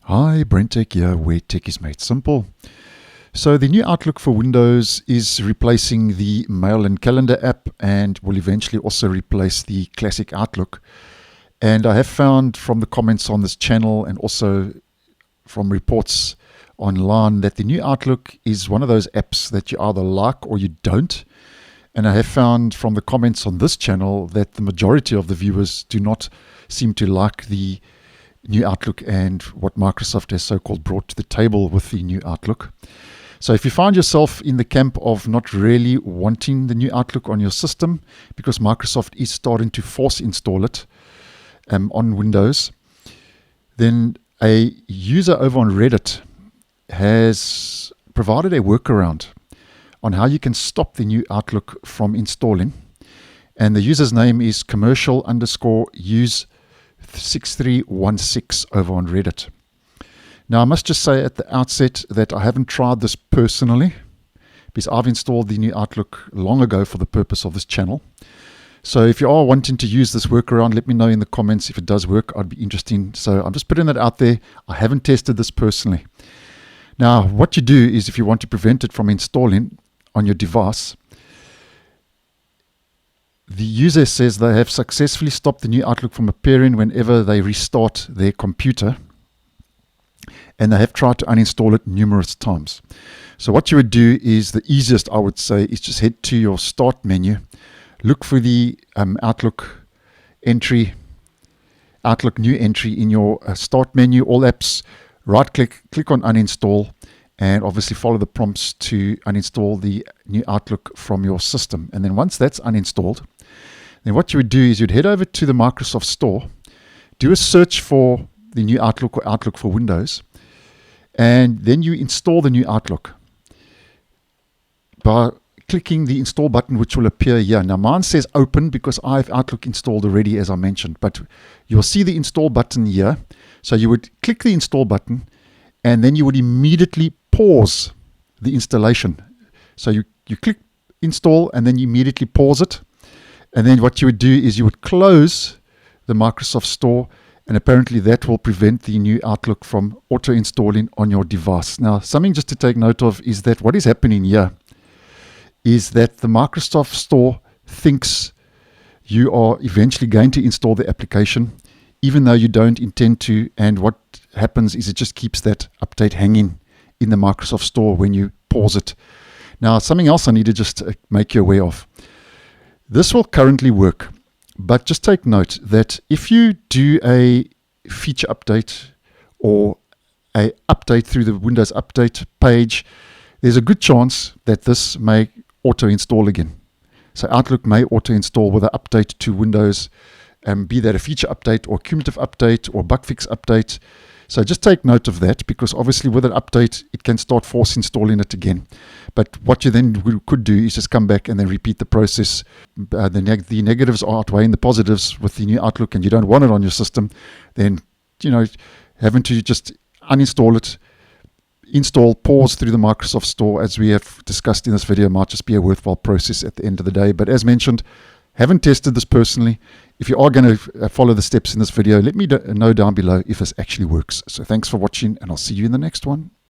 Hi, BrenTech here, where tech is made simple. So the new Outlook for Windows is replacing the Mail and Calendar app and will eventually also replace the classic Outlook. And I have found from the comments on this channel and also from reports online that the new Outlook is one of those apps that you either like or you don't. And I have found from the comments on this channel that the majority of the viewers do not seem to like the new Outlook and what Microsoft has so-called brought to the table with the new Outlook. So if you find yourself in the camp of not really wanting the new Outlook on your system because Microsoft is starting to force install it on Windows, then a user over on Reddit has provided a workaround on how you can stop the new Outlook from installing. And the user's name is commercial_use6316 over on Reddit. Now, I must just say at the outset that I haven't tried this personally because I've installed the new Outlook long ago for the purpose of this channel. So if you are wanting to use this workaround, let me know in the comments if it does work. I'd be interested. So I'm just putting that out there. I haven't tested this personally. Now, what you do is if you want to prevent it from installing on your device, the user says they have successfully stopped the new Outlook from appearing whenever they restart their computer, and they have tried to uninstall it numerous times. So what you would do is, the easiest I would say, is just head to your start menu, look for the Outlook entry, Outlook new entry in your start menu, all apps, right click on uninstall, and obviously follow the prompts to uninstall the new Outlook from your system. And then once that's uninstalled, then what you would do is you'd head over to the Microsoft Store, do a search for the new Outlook or Outlook for Windows, and then you install the new Outlook by clicking the install button, which will appear here. Now mine says open because I have Outlook installed already, as I mentioned, but you'll see the install button here. So you would click the install button and then you would immediately pause the installation. So you click install and then you immediately pause it. And then what you would do is you would close the Microsoft Store, and apparently that will prevent the new Outlook from auto-installing on your device. Now, something just to take note of is that what is happening here is that the Microsoft Store thinks you are eventually going to install the application, even though you don't intend to, and what happens is it just keeps that update hanging in the Microsoft Store when you pause it. Now, something else I need to just make you aware of. This will currently work, but just take note that if you do a feature update or a update through the Windows Update page, there's a good chance that this may auto-install again. So Outlook may auto-install with an update to Windows, be that a feature update or cumulative update or bug fix update. So just take note of that, because obviously with an update, it can start force installing it again. But what you then could do is just come back and then repeat the process. The negatives are outweighing the positives with the new Outlook, and you don't want it on your system, then, having to just uninstall it, install, pause through the Microsoft Store, as we have discussed in this video, might just be a worthwhile process at the end of the day. But as mentioned, haven't tested this personally. If you are going to follow the steps in this video, let me know down below if this actually works. So thanks for watching, and I'll see you in the next one.